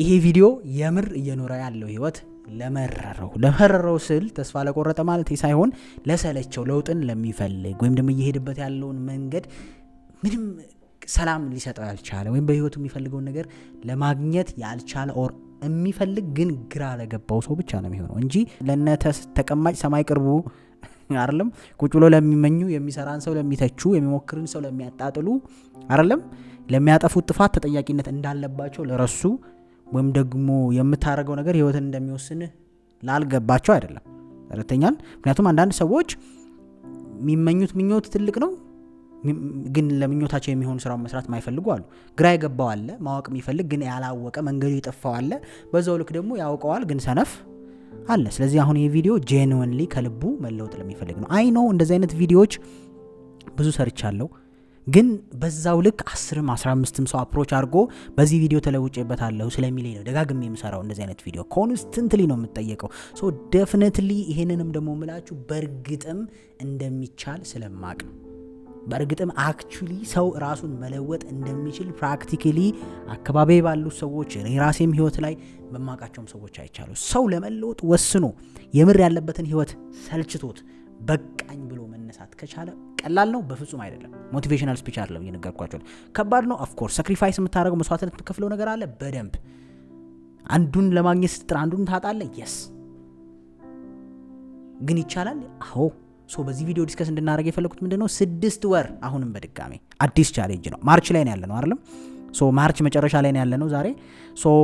ይሄ ቪዲዮ የምር እየኖረ ያለው ህይወት ለመረረው ስል ተስፋ ለቆረጠ ማለት ሳይሆን ለሰለቸው ለውጥን ለሚፈልግ ወይም ደግሞ እየሄድበት ያለውን መንገድ ምንም ሰላም ሊሰጠው ያልቻለ ወይም በህይወቱ የሚፈልገውን ነገር ለማግኘት ያልቻለ ኦር የሚፈልግ ግን ግራ ለገባው ሰው ብቻ ነው የሚሆነው እንጂ ለነተስ ተቀማጭ ሰማይ ቅርቡ አይደለም ቁጭ ብሎ ለሚመኙ የሚሰራን ሰው ለሚተቹ የሚሞክርን ሰው ለሚያጣጥሉ አይደለም ለሚያጠፉት ጥፋት ተጠያቂነት እንዳለባቸው ለረሱ ወይም ደግሞ የምታረገው ነገር ህይወትን እንደሚወስን ላልገባቸው አይደለም ተረተኛል ምክንያቱም አንዳንድ ሰዎች የሚመኙት ምኞት ትልቅ ነው ግን ለምኞታቸው የሚሆን ስራው መስራት ማይፈልጉ አሉ ግራ ይገባው አለ ማወቅ የሚፈልግ ግን ያላወቀ መንገዱ ይጠፋው አለ በዛው ልክ ደግሞ ያውቀዋል ግን ሰነፍ አለ ስለዚህ አሁን ይሄ ቪዲዮ ጄኑዊንሊ ከልቡ መለወጥ ለሚፈልግ ነው አይ ኖ እንደዚህ አይነት ቪዲዮዎች ብዙ ሰርቻለሁ ግን በዛው ልክ 10ም 15ም ሰው አፕሮች አድርጎ በዚህ ቪዲዮ ተለውጬበታለሁ ስለሚለኝ ነው ደጋግሜ የምሰራው እንደዚህ አይነት ቪዲዮ ኮንስታንትሊ ነው የምጠየቀው ሶ ዴፊኒትሊ ይሄንንም ደግሞ ምላችሁ በርግጥም እንደሚቻል ስለማቅ ነው በርግጥም አክቹሊ ሰው ራሱን መለወጥ እንደሚችል ፕራክቲካሊ አካባቢ ባሉ ሰዎች የራሴም ህይወት ላይ በማቃቸውም ሰዎች አይቻሉ ሰው ለመለወጥ ወስኖ የምር ያለበትን ህይወት ሰልችቶት በቃኝ ብሎ መነሳት ከቻለ ቀላል ነው በፍጹም አይደለም ሞቲቬሽናል ስፒች አይደለም እየነገርኳችሁ ከባድ ነው ኦፍ ኮርስ ሳክሪፋይስ የምታደርገው መስዋዕትነት የምትከፍለው ነገር አለ በደንብ አንዱን ለማግኘት ስትጥር አንዱን ታጣለህ yes ግን ይቻላል አዎ ሶ በዚህ ቪዲዮ ዲስከስ እንድናደርግ የፈለኩት ምንድነው 6 ወር አሁንም በድጋሚ አዲስ ቻሌንጅ ነው ማርች ላይ ነው ያለነው አይደለም ሶ ማርች መጨረሻ ላይ ነው ያለነው ዛሬ ሶ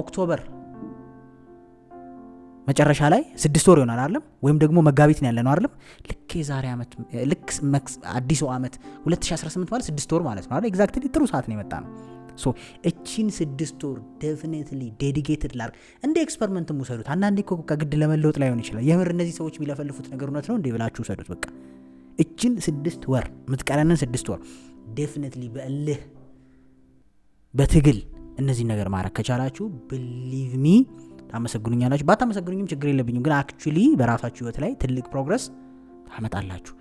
ኦክቶበር መጨረሻ ላይ 6 ወር ይሆናል አይደለም ወይም ደግሞ መጋቢት ነው ያለነው አይደለም ልክ የዛሬ አመት ልክ አዲሱ አመት 2018 ማለት 6 ወር ማለት ነው አይደል ኤግዛክትሊ ጥሩ ሰዓት ነው የመጣ ነው ሶ እቺን 6 ወር ዴፊኒትሊ ዴዲኬትድ ላርግ እንደ ኤክስፐሪመንት ሙሰዱት አንዳንዴ እኮ ግድ ለመለወጥ ላይ ሆነ ይችላል የምር እነዚህ ሰዎች የሚለፈልፉት ነገር እውነት ነው እንዴ ብላችሁ ሰዱት በቃ እቺን 6 ወር ምትቀረንን 6 ወር ዴፊኒትሊ በእልህ በትግል እነዚህ ነገር ማረክ ከቻላችሁ believe me ታመሰግኑኛላችሁ ባታመሰግኑኝም ችግር የለብኝም ግን አክቹሊ በራሳችሁ ህይወት ላይ ትልቅ ፕሮግረስ ታመጣላችሁ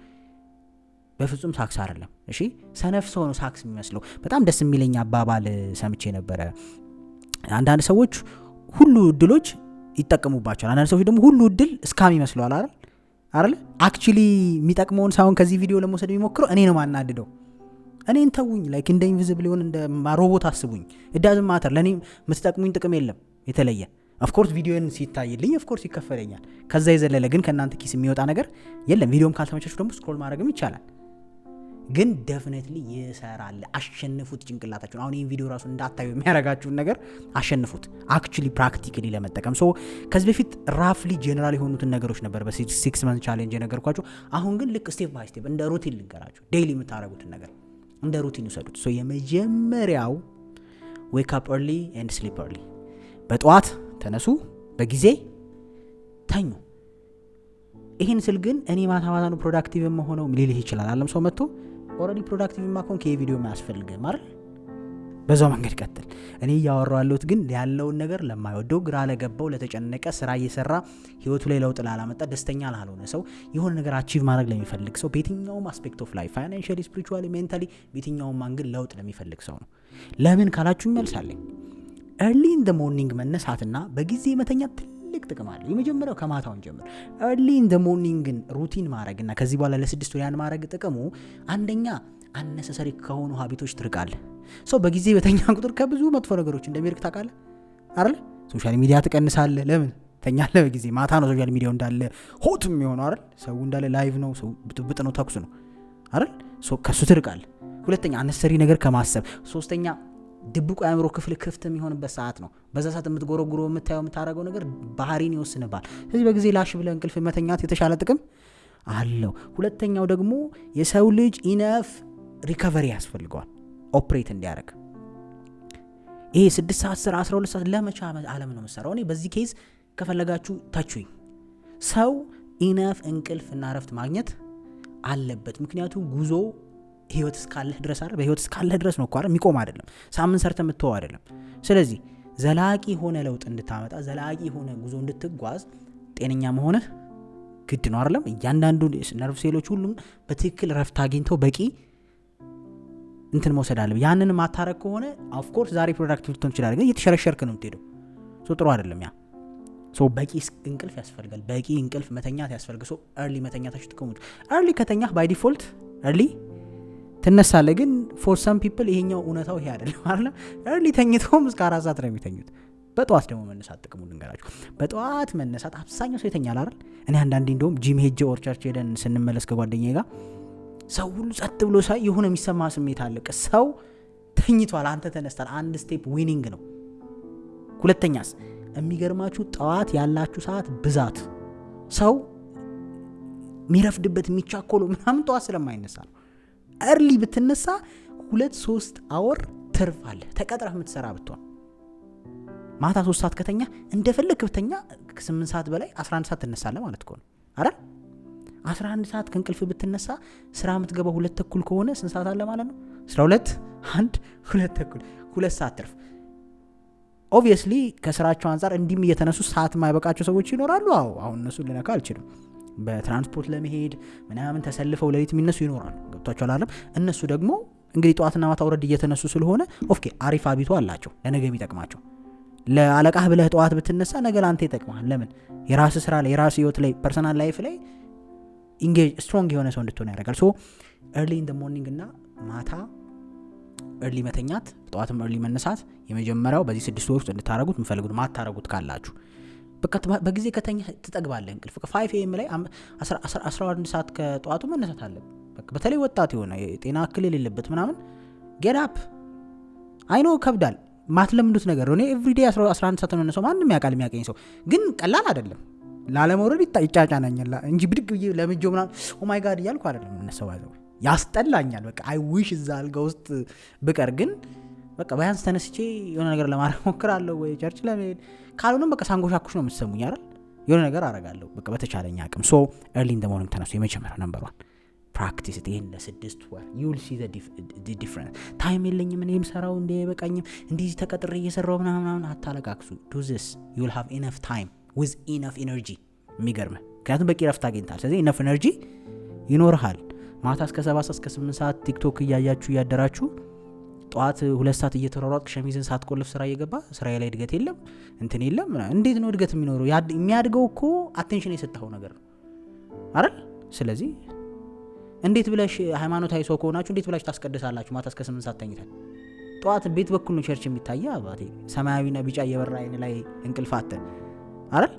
በፍጹም ሳክስ አይደለም እሺ ሰነፍ ሰው ነው ሳክስ የሚመስለው በጣም ደስ የሚለኝ አባባል ሰምቼ ነበር አንዳንድ ሰዎች ሁሉ እድሎች ይጠቀሙባቸዋል አንዳንድ ሰዎች ደግሞ ሁሉ እድል ስካም ይመስለዋል አይደል አክቹሊ የሚጠቅመውን ሳይሆን ከዚህ ቪዲዮ ለመውሰድ የሚሞክረው እኔ ነው ማናድደው እኔን ተውኝ ላይክ እንደ ኢንቪዚብል ሆነ እንደ ሮቦት አስቡኝ it doesn't matter ለኔ የምትጠቅሙኝ ጥቅም የለም የተለየ of course ቪዲዮን ሲታይልኝ of course ይከፈለኛል ከዛ የዘለለ ግን ከናንተ ኪስ የሚወጣ ነገር የለም ቪዲዮም ካልተመቻችሁ ደግሞ ስክሮል ማድረግም ይቻላል ግን ዴፊኒትሊ ይሰራል አሸንፉት ጭንቅላታችሁን አሁን ይሄን ቪዲዮ ራሱ እንዳታዩ የሚያረጋችሁን ነገር አሸንፉት አክቹሊ ፕራክቲካሊ ለመጠቀም ሶ ከዚህ በፊት ራፍሊ ጀነራል የሆኑትን ነገሮች ነበር በ6 month ቻሌንጅ የነገርኳችሁ አሁን ግን ልክ ስቴፕ ባይ ስቴፕ እንደ ሩቲን ልንገራችሁ ዴይሊ የምታረጉትን ነገር እንደ ሩቲን ውሰዱት ሶ የመጀመሪያው wake up early and sleep early በጠዋት ተነሱ በጊዜ ተኙ ይሄን ስል ግን እኔ ማታ ነው ፕሮዳክቲቭ መሆነው ሊልህ ይችላል አለም ሰው መጥቶ ኦሬዲ ፕሮዳክቲቭ ማኮን ከቪዲዮ ማያስፈልግም አይደል በዛው መንገድ ቀጥል እኔ ያወራው ያለሁት ግን ያለውን ነገር ለማይወደው ግራ ለገባው ለተጨነቀ ስራ እየሰራ ህይወቱ ላይ ለውጥ ላላመጣ ደስተኛ ላልሆነ ሰው የሆነ ነገር አቺቭ ማድረግ ለሚፈልግ ሰው በየትኛውም አስፔክት ኦፍ ላይፍ ፋይናንሻሊ ስፒሪቹዋሊ ሜንታሊ በየትኛውም አንግል ለውጥ ለሚፈልግ ሰው ነው ለምን ካላችሁ መልሳለኝ early in the morning መነሳትና በጊዜ መተኛት ትልቅ ጥቅም አለው የመጀመሪያው ከማታውን ጀምር early in the morning ግን ሩቲን ማድረግና ከዚህ በኋላ ለ6 ወር ያን ማድረግ ጥቅሙ አንደኛ unnecessary ከሆኑ ሀቢቶች ትርቃለህ ሶ በጊዜ በተኛ ቁጥር ከብዙ መጥፎ ነገሮች እንደሚርቅ ታውቃለህ አይደል ሶሻል ሚዲያ ትቀንሳለህ ለምን ተኛለህ በጊዜ ማታ ነው ሶሻል ሚዲያው እንዳለ ሆት የሚሆነው አይደል ሰው እንዳለ ላይቭ ነው ሰው ብጥብጥ ነው ተኩስ ነው አይደል ሶ ከሱ ትርቃለህ ሁለተኛ unnecessary ነገር ከማሰብ ሶስተኛ ድብቁ አእምሮ ክፍል ክፍት የሚሆንበት ሰዓት ነው በዛ ሰዓት የምትጎረጉረው የምታየው የምታረገው ነገር ባህሪን ይወስንባል ስለዚህ በጊዜ ላሽ ብለህ እንቅልፍ መተኛት የተሻለ ጥቅም አለው ሁለተኛው ደግሞ የሰው ልጅ ኢነፍ ሪከቨሪ ያስፈልገዋል ኦፕሬት እንዲያደርግ ይሄ 6 ሰዓት 12 ሰዓት ለመቻ ዓለም ነው መሰራው እኔ በዚህ ኬዝ ከፈለጋችሁ ታቹኝ ሰው ኢነፍ እንቅልፍና ረፍት ማግኘት አለበት ምክንያቱም ጉዞ ህይወት እስካለህ ድረስ አይደል በህይወት እስካለህ ድረስ ነው አይደል የሚቆም አይደለም ሳምንት ሰርተ የምትተው አይደለም ስለዚህ ዘላቂ ሆነ ለውጥ እንድታመጣ ዘላቂ ሆነ ጉዞ እንድትጓዝ ጤነኛ መሆንህ ግድ ነው አይደለም እያንዳንዱ ነርቭ ሴሎች ሁሉም በትክክል ረፍት አግኝተው በቂ እንትን መውሰድ አለብህ። ያንን ማታረግ ከሆነ ኦፍ ኮርስ ዛሬ ፕሮዳክቲቭ ልትሆን ይችላል፣ ግን እየተሸረሸርክ ነው የምትሄደው። ጥሩ አይደለም። ያ በቂ እንቅልፍ ያስፈልጋል። በቂ እንቅልፍ መተኛት ያስፈልጋል። early መተኛታችሁ ጥቅሙ early ከተኛህ by default early ትነሳለህ። ግን for some people ይሄኛው እውነታው ይሄ አይደለም አይደል? early ተኝተውም እስከ 4 ሰዓት ነው የሚተኙት። በጠዋት ደግሞ መነሳት ጥቅሙ ልንገራችሁ። በጠዋት መነሳት አብዛኛው ሰው ይተኛል አይደል? እኔ አንዳንዴ እንደውም ጂም ሄጄ ኦር ቸርች ሄደን ስንመለስ ከጓደኛዬ ጋር ሰው ሁሉ ጸጥ ብሎ ሳይ የሆነ የሚሰማ ስሜት አለ። ሰው ተኝቷል፣ አንተ ተነስታል። አንድ ስቴፕ ዊኒንግ ነው። ሁለተኛስ የሚገርማችሁ ጠዋት ያላችሁ ሰዓት ብዛት ሰው የሚረፍድበት የሚቻኮለው ምናምን ጠዋት ስለማይነሳ ነው። early ብትነሳ 2-3 አወር ትርፍ አለ። ተቀጥረህ የምትሰራ ብትሆን ማታ 3 ሰዓት ከተኛ እንደፈለክ ብተኛ 8 ሰዓት በላይ 11 ሰዓት ትነሳለህ ማለት ነው አይደል? 11 ሰዓት ከእንቅልፍ ብትነሳ ስራ የምትገባው 2:30 ከሆነ ስንት ሰዓት አለ ማለት ነው? 12 1 2:30 2 ሰዓት ትርፍ። ኦብቪየስሊ ከስራቸው አንፃር እንዲም እየተነሱ ሰዓት የማይበቃቸው ሰዎች ይኖራሉ። አሁን እነሱ ልነካ አልችልም። በትራንስፖርት ለመሄድ ምናምን ተሰልፈው ለሊት የሚነሱ ይኖራሉ። ገብቷቸዋል አይደል? እነሱ ደግሞ እንግዲህ ጠዋትና ማታ ወረድ እየተነሱ ስለሆነ ኦኬ አሪፍ አቢቱ አላቸው ለነገ የሚጠቅማቸው። ለአለቃህ ብለህ ጠዋት ብትነሳ ነገ ለአንተ ይጠቅማል። ለምን? የራስ ስራ ላይ የራስ ህይወት ላይ ፐርሰናል ላይፍ ላይ ኢንጌጅ ስትሮንግ የሆነ ሰው እንድትሆን ያደርጋል። early in the morning እና ማታ early መተኛት፣ ጠዋትም early መነሳት የመጀመሪያው በዚህ 6 ወር ውስጥ እንድታረጉት የምፈልጉት። ማታረጉት ካላችሁ በቃ በጊዜ ከተኛ ትጠግባለህ እንቅልፍ። 5 AM ላይ 11 ሰዓት ከጠዋቱ መነሳት አለ። በተለይ ወጣት የሆነ የጤና እክል የሌለበት ምናምን get up አይ ኖ ከብዳል። ማትለምዱት ነገር ነው። እኔ ኤቭሪዴይ 11 ሰዓት ነው የምነሳው። ማንም ያውቃል፣ የሚያቀኝ ሰው ግን ቀላል አይደለም። ላለመውረድ ይጫጫናኛል እንጂ ብድግ ብዬ ለምጄው ምናምን ኦ ማይ ጋድ እያልኩ አይደለም የምነሳው። ያስጠላኛል። በቃ አይ ዊሽ እዛ አልጋ ውስጥ ብቀር። ግን በቃ ቢያንስ ተነስቼ የሆነ ነገር ለማድረግ ሞክራለሁ፣ ወይ ቸርች ለመሄድ ካልሆነም በቃ ሳንጎሻኩሽ ነው የምትሰሙኝ አይደል? የሆነ ነገር አደርጋለሁ በቃ በተቻለኝ አቅም። early in the morning ተነሱ። የመጀመሪያው ነምበር 1 ፕራክቲስ ይሄን ለ6 ወር you will see the difference። ታይም የለኝም እኔም ሰራው እንደ በቃኝም እንዲህ ተቀጥሬ እየሰራው ምናምን አታለቃቅሱ። do this you will have enough time with enough energy። የሚገርም ምክንያቱም በቂ ረፍት አግኝታል። ስለዚህ enough energy ይኖርሃል። ማታ እስከ 7 ሰዓት እስከ 8 ሰዓት ቲክቶክ እያያችሁ እያደራችሁ ጠዋት 2 ሰዓት እየተሯሯጥ ሸሚዝን ሳትቆልፍ ስራ እየገባ ስራዬ ላይ እድገት የለም እንትን የለም። እንዴት ነው እድገት የሚኖረው? የሚያድገው እኮ አቴንሽን የሰጠኸው ነገር ነው አይደል? ስለዚህ እንዴት ብለሽ ሃይማኖታዊ ሰው ከሆናችሁ እንዴት ብላችሁ ታስቀድሳላችሁ? ማታ እስከ 8 ሰዓት ተኝተን ጠዋት ቤት በኩል ነው ቸርች የሚታየ አባቴ ሰማያዊና ቢጫ እየበራ አይን ላይ እንቅልፋተ አይደል?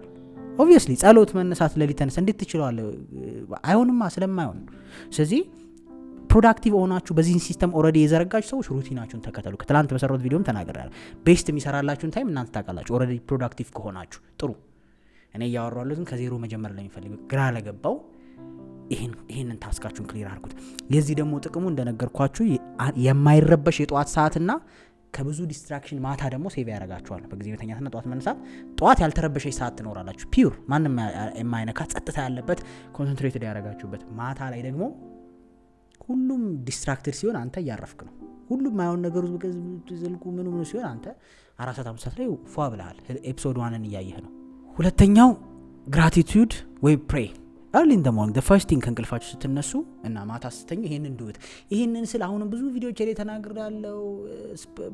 ኦብቪየስሊ ጸሎት መነሳት ለሊት ተነሳ እንዴት ትችላለህ? አይሆንማ ስለማይሆን። ስለዚህ ፕሮዳክቲቭ ሆናችሁ በዚህ ሲስተም ኦልሬዲ የዘረጋችሁ ሰዎች ሩቲናችሁን ተከተሉ። ከትላንት በሰራሁት ቪዲዮም ተናግሬያለሁ። ቤስት የሚሰራላችሁን ታይም እናንተ ታውቃላችሁ። ኦልሬዲ ፕሮዳክቲቭ ከሆናችሁ ጥሩ። እኔ እያወራለሁትን ከዜሮ መጀመር ለሚፈልግ ግራ ለገባው ይሄንን ታስካችሁን ክሊር አድርጉት። የዚህ ደግሞ ጥቅሙ እንደነገርኳችሁ የማይረበሽ የጠዋት ሰዓትና ከብዙ ዲስትራክሽን ማታ ደግሞ ሴቭ ያደርጋችኋል። በጊዜ መተኛትና ጠዋት መነሳት። ጠዋት ያልተረበሸች ሰዓት ትኖራላችሁ። ፒውር ማንም የማይነካ ጸጥታ ያለበት ኮንሰንትሬትድ ያደርጋችሁበት። ማታ ላይ ደግሞ ሁሉም ዲስትራክትድ ሲሆን አንተ እያረፍክ ነው። ሁሉም ማይሆን ነገር ዘልቁ ምኑ ሲሆን አንተ 4 ሰዓት 5 ሰዓት ላይ ፏ ብለሃል። ኤፒሶድ 1ን እያየህ ነው። ሁለተኛው ግራቲቲዩድ ወይ ፕሬ early in the morning the first thing ከእንቅልፋችሁ ስትነሱ እና ማታ ስትተኙ ይሄንን ዱት። ይሄንን ስለ አሁንም ብዙ ቪዲዮዎች ላይ ተናግሬያለሁ።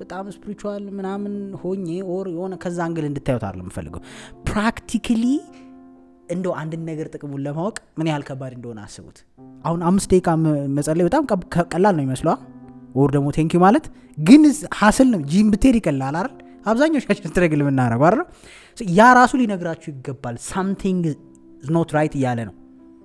በጣም ስፒሪቹዋል ምናምን ሆኜ ኦር የሆነ ከዛ አንግል እንድታዩት አይደለም የምፈልገው። ፕራክቲካሊ እንደው አንድ ነገር ጥቅሙን ለማወቅ ምን ያህል ከባድ እንደሆነ አስቡት። አሁን 5 ደቂቃ መጸለይ በጣም ቀላል ነው ይመስላል፣ ወር ደግሞ ቴንክ ዩ ማለት ግን ሀስል ነው። ጂም ብትሄድ ይቀላል አይደል? አብዛኛው ሻችን ትረግል የምናደርገው አይደል? ያ ራሱ ሊነግራችሁ ይገባል። something is not right እያለ ነው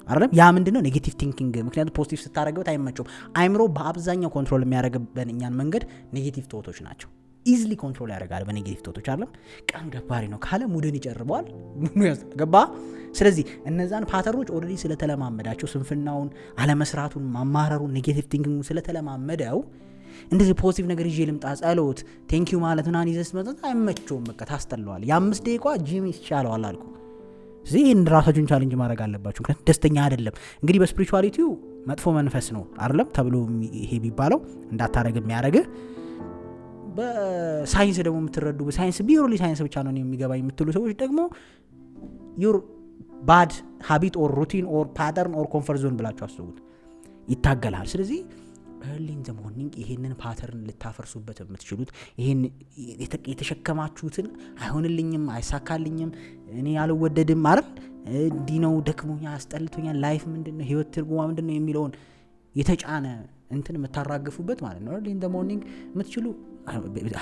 አይደል? ያ ምንድነው? ኔጌቲቭ ቲንኪንግ። ምክንያቱም ፖዚቲቭ ስታረገው አይመቸውም። አይምሮ በአብዛኛው ኮንትሮል የሚያደርግበን እኛን መንገድ ኔጌቲቭ ቶቶች ናቸው። ኢዝሊ ኮንትሮል ያደርጋል በኔጌቲቭ ቶቶች አይደል? ቀን ደባሪ ነው ካለ ሙድን ይጨርበዋል። ገባ? ስለዚህ እነዛን ፓተርኖች ኦልሬዲ ስለተለማመዳቸው ስንፍናውን፣ አለመስራቱን፣ ማማረሩን፣ ኔጌቲቭ ቲንኪንጉን ስለተለማመደው እንደዚህ ፖዚቲቭ ነገር ይዤ ልምጣ ጸሎት ቴንክ ዩ ማለት ምናምን ይዘስ መጣ አይመቸውም። በቃ ታስጠለዋል። የ5 ደቂቃ ጂም ይቻለዋል አልኩ። ስለዚህ ይህን ራሳችሁን ቻሌንጅ ማድረግ አለባችሁ። ምክንያቱም ደስተኛ አይደለም። እንግዲህ በስፒሪቹዋሊቲው መጥፎ መንፈስ ነው አይደለም ተብሎ ይሄ ቢባለው እንዳታረግ የሚያደርግህ። በሳይንስ ደግሞ የምትረዱ በሳይንስ ቢሮሊ ሳይንስ ብቻ ነው የሚገባ የምትሉ ሰዎች ደግሞ ዩር ባድ ሃቢት ኦር ሩቲን ኦር ፓተርን ኦር ኮንፈርት ዞን ብላችሁ አስቡት። ይታገላል። ስለዚህ early in the morning ይሄንን ፓተርን ልታፈርሱበት የምትችሉት ይሄን የተሸከማችሁትን አይሆንልኝም አይሳካልኝም እኔ ያልወደድም አይደል ዲኖ ደክሞኛል አስጠልቶኛል ላይፍ ምንድነው ህይወት ትርጉማ ምንድነው የሚለውን የተጫነ እንትን የምታራግፉበት ማለት ነው early in the morning የምትችሉ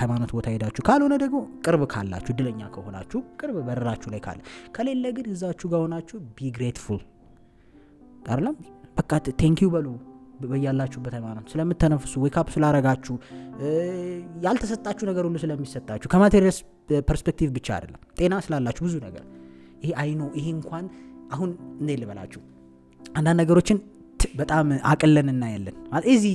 ሃይማኖት ቦታ ሄዳችሁ ካልሆነ ደግሞ ቅርብ ካላችሁ ድለኛ ከሆናችሁ ቅርብ በረራችሁ ላይ ካለ ከሌለ ግን እዛችሁ ጋር ሆናችሁ be grateful አይደለም በቃ thank you በሉ በያላችሁበት ሃይማኖት ስለምትተነፍሱ ዌክ አፕ ስላረጋችሁ ያልተሰጣችሁ ነገር ሁሉ ስለሚሰጣችሁ ከማቴሪያል ፐርስፔክቲቭ ብቻ አይደለም ጤና ስላላችሁ ብዙ ነገር ይሄ አይኖ ይሄ እንኳን አሁን እንዴ ልበላችሁ አንዳንድ ነገሮችን በጣም አቀለን እናያለን ማለት እዚህ